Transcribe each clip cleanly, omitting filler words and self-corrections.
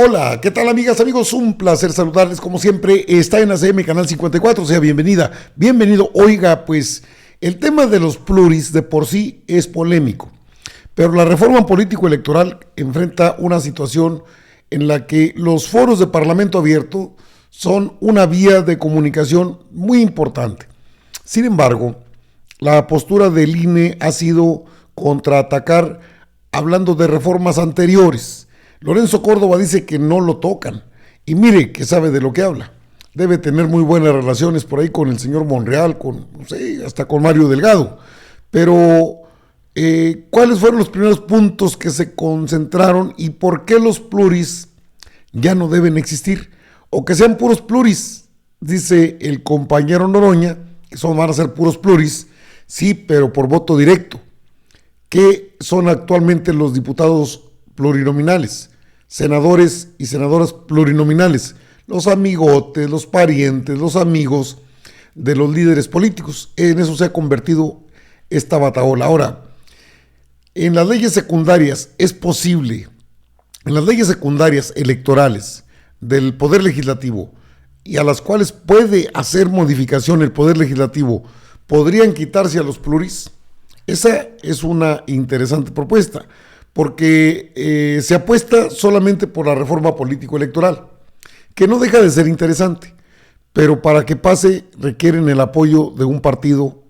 Hola, ¿qué tal amigas, amigos? Un placer saludarles como siempre. Está en ACM Canal 54, sea bienvenida, bienvenido. Oiga, pues el tema de los pluris de por sí es polémico, pero la reforma político-electoral enfrenta una situación en la que los foros de Parlamento abierto son una vía de comunicación muy importante. Sin embargo, la postura del INE ha sido contraatacar hablando de reformas anteriores. Lorenzo Córdoba dice que no lo tocan y mire que sabe de lo que habla. Debe tener muy buenas relaciones por ahí con el señor Monreal, no sé, hasta con Mario Delgado. Pero, ¿cuáles fueron los primeros puntos que se concentraron y por qué los pluris ya no deben existir? O que sean puros pluris, dice el compañero Noroña, que van a ser puros pluris, sí, pero por voto directo. ¿Qué son actualmente los diputados plurinominales? Senadores y senadoras plurinominales, los amigotes, los parientes, los amigos de los líderes políticos. En eso se ha convertido esta batahola. Ahora, en las leyes secundarias es posible, en las leyes secundarias electorales del Poder Legislativo y a las cuales puede hacer modificación el Poder Legislativo, ¿podrían quitarse a los pluris? Esa es una interesante propuesta, porque se apuesta solamente por la reforma político-electoral, que no deja de ser interesante, pero para que pase requieren el apoyo de un partido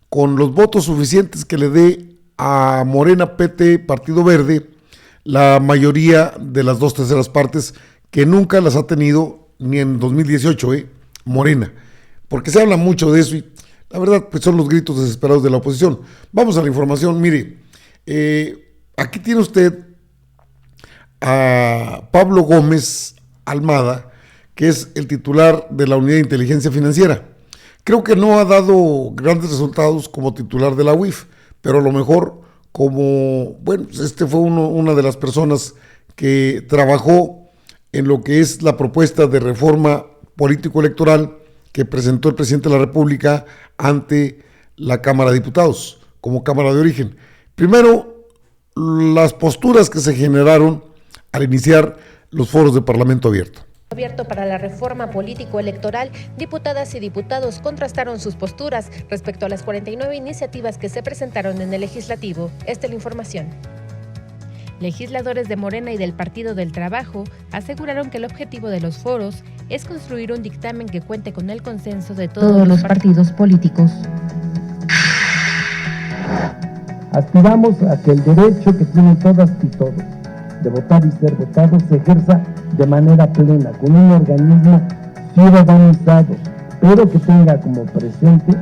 con los votos suficientes que le dé a Morena, PT, Partido Verde, la mayoría de las 2/3 partes, que nunca las ha tenido ni en 2018, Morena, porque se habla mucho de eso y la verdad pues son los gritos desesperados de la oposición. Vamos a la información, mire, aquí tiene usted a Pablo Gómez Almada, que es el titular de la Unidad de Inteligencia Financiera. Creo que no ha dado grandes resultados como titular de la UIF, pero a lo mejor como, bueno, fue una de las personas que trabajó en lo que es la propuesta de reforma político-electoral que presentó el presidente de la República ante la Cámara de Diputados, como Cámara de Origen. Primero, las posturas que se generaron al iniciar los foros de Parlamento abierto. Abierto para la reforma político-electoral, diputadas y diputados contrastaron sus posturas respecto a las 49 iniciativas que se presentaron en el legislativo. Esta es la información. Legisladores de Morena y del Partido del Trabajo aseguraron que el objetivo de los foros es construir un dictamen que cuente con el consenso de todos los partidos políticos. Aspiramos a que el derecho que tienen todas y todos de votar y ser votados se ejerza de manera plena, con un organismo ciudadanizado, pero que tenga como presente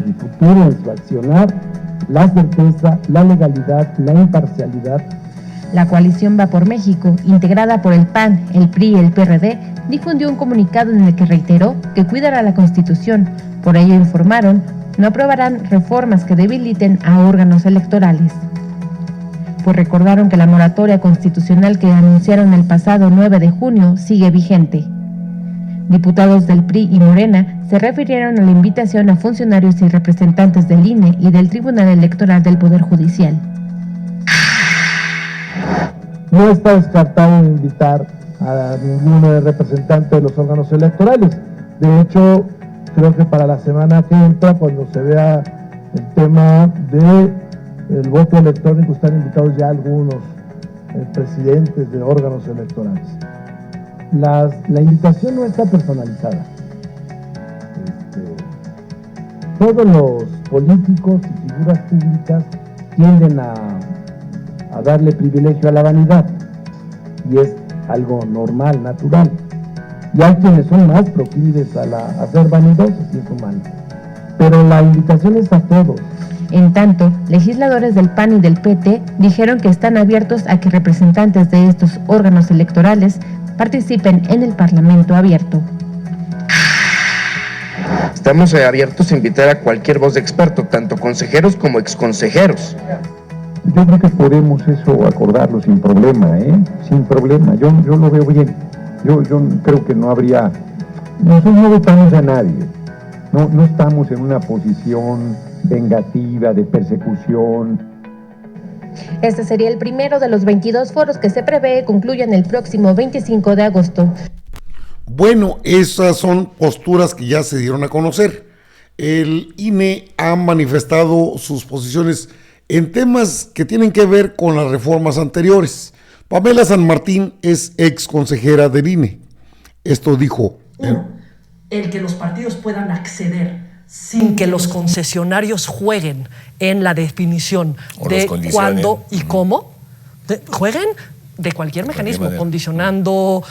el futuro en su accionar, la certeza, la legalidad, la imparcialidad. La coalición Va por México, integrada por el PAN, el PRI y el PRD, difundió un comunicado en el que reiteró que cuidará la Constitución. Por ello informaron, no aprobarán reformas que debiliten a órganos electorales. Pues recordaron que la moratoria constitucional que anunciaron el pasado 9 de junio sigue vigente. Diputados del PRI y Morena se refirieron a la invitación a funcionarios y representantes del INE y del Tribunal Electoral del Poder Judicial. No está descartado invitar a ninguno representante de los órganos electorales. De hecho, creo que para la semana que entra, cuando se vea el tema del voto electrónico, están invitados ya algunos presidentes de órganos electorales. La invitación no está personalizada. Todos los políticos y figuras públicas tienden a darle privilegio a la vanidad, y es algo normal, natural. Y hay quienes son más proclives a ser vanidosos, y es humano. Pero la invitación es a todos. En tanto, legisladores del PAN y del PT dijeron que están abiertos a que representantes de estos órganos electorales participen en el Parlamento abierto. Estamos abiertos a invitar a cualquier voz de experto, tanto consejeros como exconsejeros. Yo creo que podemos eso acordarlo sin problema, sin problema. Yo lo veo bien. Yo creo que no habría... Nosotros no votamos a nadie. No estamos en una posición vengativa, de persecución. Este sería el primero de los 22 foros que se prevé concluyan el próximo 25 de agosto. Bueno, esas son posturas que ya se dieron a conocer. El INE ha manifestado sus posiciones en temas que tienen que ver con las reformas anteriores. Pamela San Martín es ex consejera del INE. Esto dijo. El que los partidos puedan acceder sin que los concesionarios jueguen en la definición de cuándo y cómo, jueguen de cualquier mecanismo, condicionando,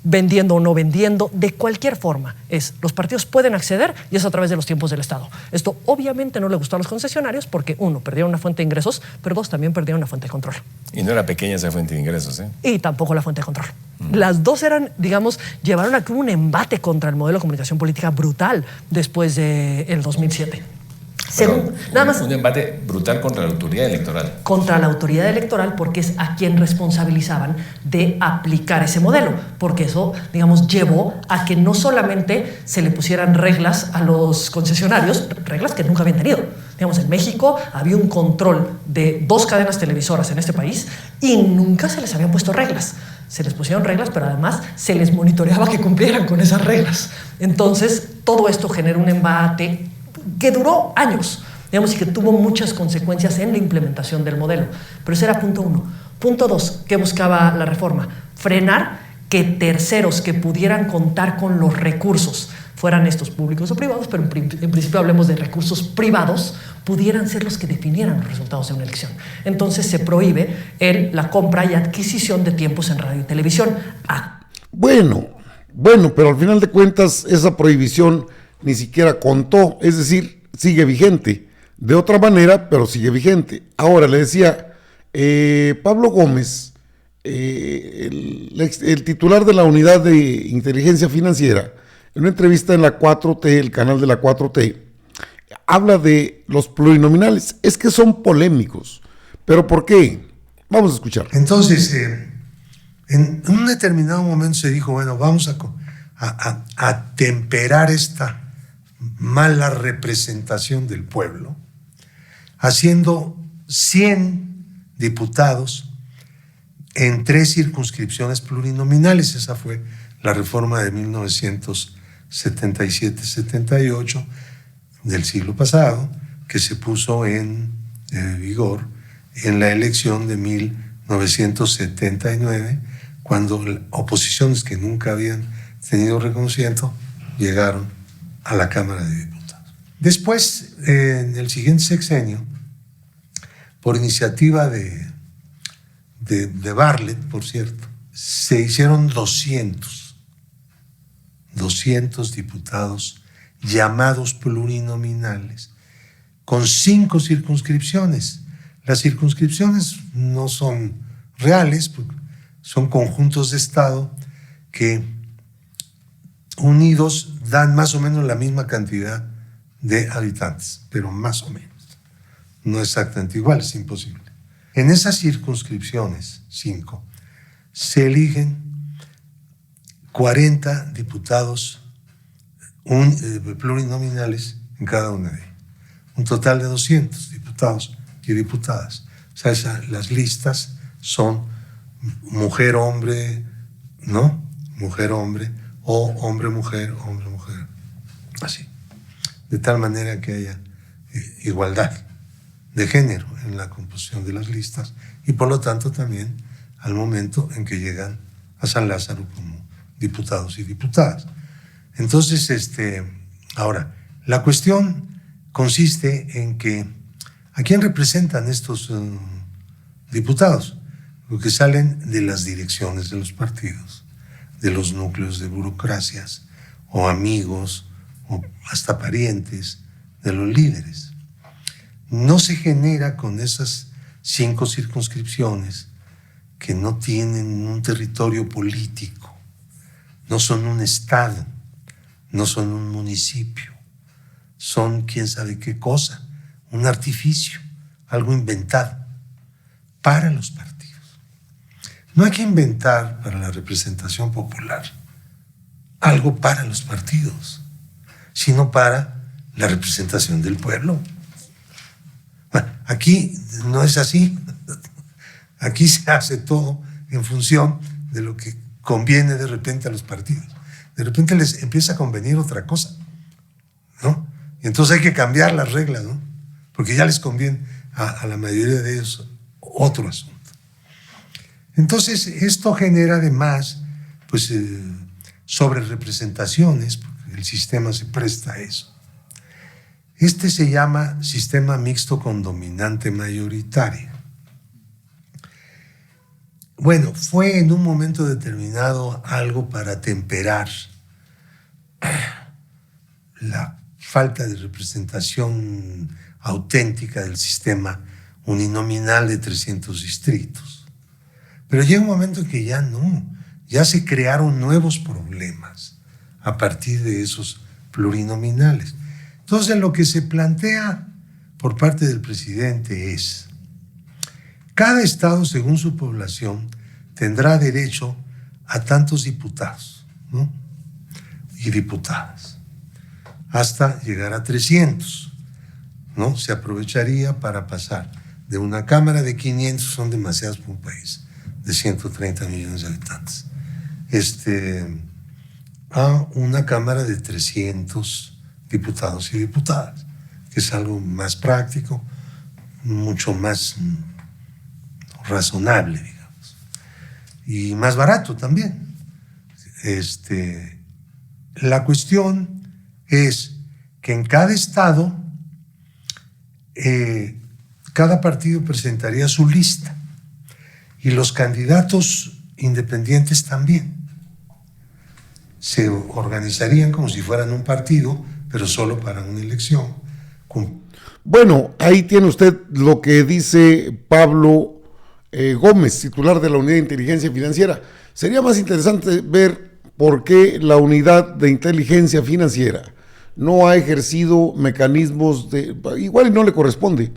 vendiendo o no vendiendo, de cualquier forma. Los partidos pueden acceder y es a través de los tiempos del Estado. Esto obviamente no le gustó a los concesionarios porque, uno, perdieron una fuente de ingresos, pero dos, también perdieron una fuente de control. Y no era pequeña esa fuente de ingresos, ¿eh? Y tampoco la fuente de control. Las dos eran, digamos, llevaron a cabo un embate contra el modelo de comunicación política brutal después del 2007. Nada más, un embate brutal contra la autoridad electoral. Contra la autoridad electoral, porque es a quien responsabilizaban de aplicar ese modelo, porque eso, digamos, llevó a que no solamente se le pusieran reglas a los concesionarios, reglas que nunca habían tenido. Digamos, en México había un control de 2 cadenas televisoras en este país y nunca se les habían puesto reglas. Se les pusieron reglas, pero además se les monitoreaba que cumplieran con esas reglas. Entonces, todo esto generó un embate que duró años, digamos, y que tuvo muchas consecuencias en la implementación del modelo. Pero ese era punto 1. Punto 2, ¿qué buscaba la reforma? Frenar que terceros que pudieran contar con los recursos, fueran estos públicos o privados, pero en principio hablemos de recursos privados, pudieran ser los que definieran los resultados de una elección. Entonces se prohíbe la compra y adquisición de tiempos en radio y televisión. Bueno, pero al final de cuentas esa prohibición ni siquiera contó, es decir, sigue vigente. De otra manera, pero sigue vigente. Ahora, le decía, Pablo Gómez, el titular de la Unidad de Inteligencia Financiera, en una entrevista en la 4T, el canal de la 4T, habla de los plurinominales. Es que son polémicos. ¿Pero por qué? Vamos a escuchar. Entonces, en un determinado momento se dijo, bueno, vamos a temperar esta mala representación del pueblo, haciendo 100 diputados en 3 circunscripciones plurinominales. Esa fue la reforma de 1977-78 del siglo pasado, que se puso en vigor en la elección de 1979, cuando oposiciones que nunca habían tenido reconocimiento llegaron a la Cámara de Diputados. Después, en el siguiente sexenio, por iniciativa de Bartlett, por cierto, se hicieron 200 diputados llamados plurinominales, con 5 circunscripciones. Las circunscripciones no son reales, son conjuntos de estado que unidos dan más o menos la misma cantidad de habitantes, pero más o menos. No exactamente igual, es imposible. En esas circunscripciones, 5, se eligen 40 diputados plurinominales en cada una de ellas. Un total de 200 diputados y diputadas. O sea, las listas son mujer-hombre, ¿no? Mujer-hombre, o hombre-mujer, hombre-mujer. Así. De tal manera que haya igualdad de género en la composición de las listas y por lo tanto también al momento en que llegan a San Lázaro como diputados y diputadas. Entonces, ahora, la cuestión consiste en que ¿a quién representan estos diputados? Porque salen de las direcciones de los partidos, de los núcleos de burocracias, o amigos, o hasta parientes de los líderes. No se genera con esas 5 circunscripciones que no tienen un territorio político, no son un estado, no son un municipio, son quién sabe qué cosa, un artificio, algo inventado para los partidos. No hay que inventar para la representación popular algo para los partidos, sino para la representación del pueblo. Bueno, aquí no es así. Aquí se hace todo en función de lo que conviene de repente a los partidos. De repente les empieza a convenir otra cosa, ¿no? Y entonces hay que cambiar las reglas, ¿no? Porque ya les conviene a la mayoría de ellos otro asunto. Entonces esto genera además pues sobre representaciones, porque el sistema se presta a eso. Este se llama sistema mixto con dominante mayoritaria. Bueno, fue en un momento determinado algo para temperar la falta de representación auténtica del sistema uninominal de 300 distritos. Pero llega un momento en que ya no, ya se crearon nuevos problemas a partir de esos plurinominales. Entonces lo que se plantea por parte del presidente es: cada estado, según su población, tendrá derecho a tantos diputados, ¿no? Y diputadas, hasta llegar a 300, ¿no? Se aprovecharía para pasar de una cámara de 500, son demasiados por un país de 130 millones de habitantes, a una cámara de 300 diputados y diputadas, que es algo más práctico, mucho más razonable, digamos, y más barato también. La cuestión es que en cada estado cada partido presentaría su lista y los candidatos independientes también. Se organizarían como si fueran un partido, pero solo para una elección. Bueno, ahí tiene usted lo que dice Pablo Gómez, titular de la Unidad de Inteligencia Financiera. Sería más interesante ver por qué la Unidad de Inteligencia Financiera no ha ejercido mecanismos de... Igual y no le corresponde,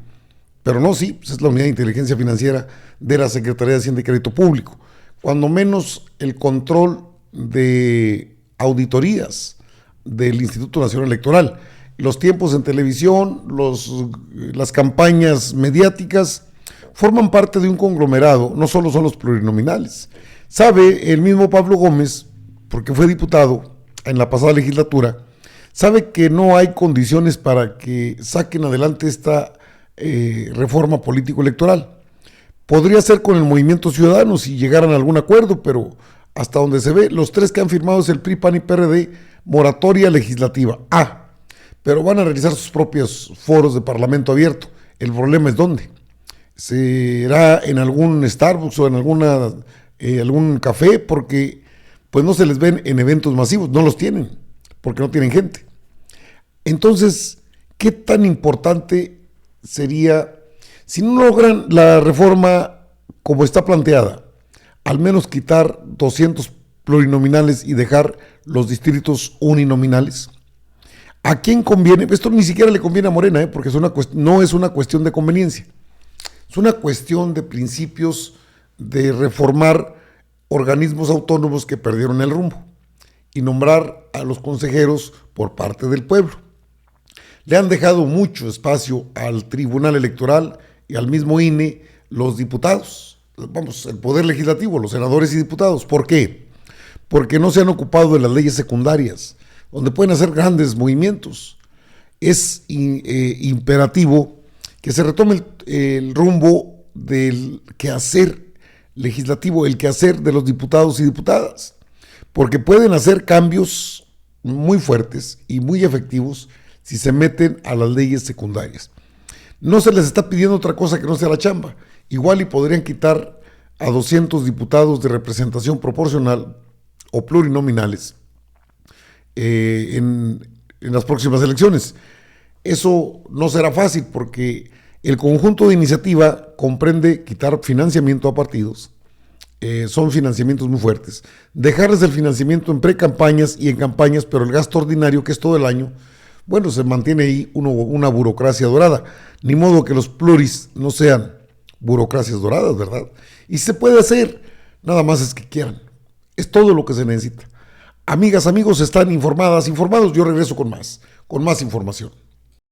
pero no, sí, pues es la Unidad de Inteligencia Financiera de la Secretaría de Hacienda y Crédito Público. Cuando menos el control de auditorías del Instituto Nacional Electoral. Los tiempos en televisión, las campañas mediáticas forman parte de un conglomerado, no solo son los plurinominales. Sabe el mismo Pablo Gómez, porque fue diputado en la pasada legislatura, sabe que no hay condiciones para que saquen adelante esta reforma político-electoral. Podría ser con el Movimiento Ciudadano si llegaran a algún acuerdo, pero hasta donde se ve, los tres que han firmado es el PRI, PAN y PRD, moratoria legislativa. Pero van a realizar sus propios foros de parlamento abierto. El problema es dónde. ¿Será en algún Starbucks o en algún café? Porque pues no se les ven en eventos masivos, no los tienen, porque no tienen gente. Entonces, ¿qué tan importante sería, si no logran la reforma como está planteada, al menos quitar 200 plurinominales y dejar los distritos uninominales? ¿A quién conviene? Esto ni siquiera le conviene a Morena, porque no es una cuestión de conveniencia. Es una cuestión de principios de reformar organismos autónomos que perdieron el rumbo y nombrar a los consejeros por parte del pueblo. Le han dejado mucho espacio al Tribunal Electoral y al mismo INE los diputados, el Poder Legislativo, los senadores y diputados. ¿Por qué? Porque no se han ocupado de las leyes secundarias, donde pueden hacer grandes movimientos. Es imperativo que se retome el rumbo del quehacer legislativo, el quehacer de los diputados y diputadas, porque pueden hacer cambios muy fuertes y muy efectivos si se meten a las leyes secundarias. No se les está pidiendo otra cosa que no sea la chamba. Igual y podrían quitar a 200 diputados de representación proporcional o plurinominales en las próximas elecciones. Eso no será fácil porque el conjunto de iniciativa comprende quitar financiamiento a partidos, son financiamientos muy fuertes, dejarles el financiamiento en pre-campañas y en campañas, pero el gasto ordinario, que es todo el año, bueno, se mantiene ahí una burocracia dorada. Ni modo que los pluris no sean burocracias doradas, ¿verdad? Y se puede hacer, nada más es que quieran. Es todo lo que se necesita. Amigas, amigos, están informados. Yo regreso con más información.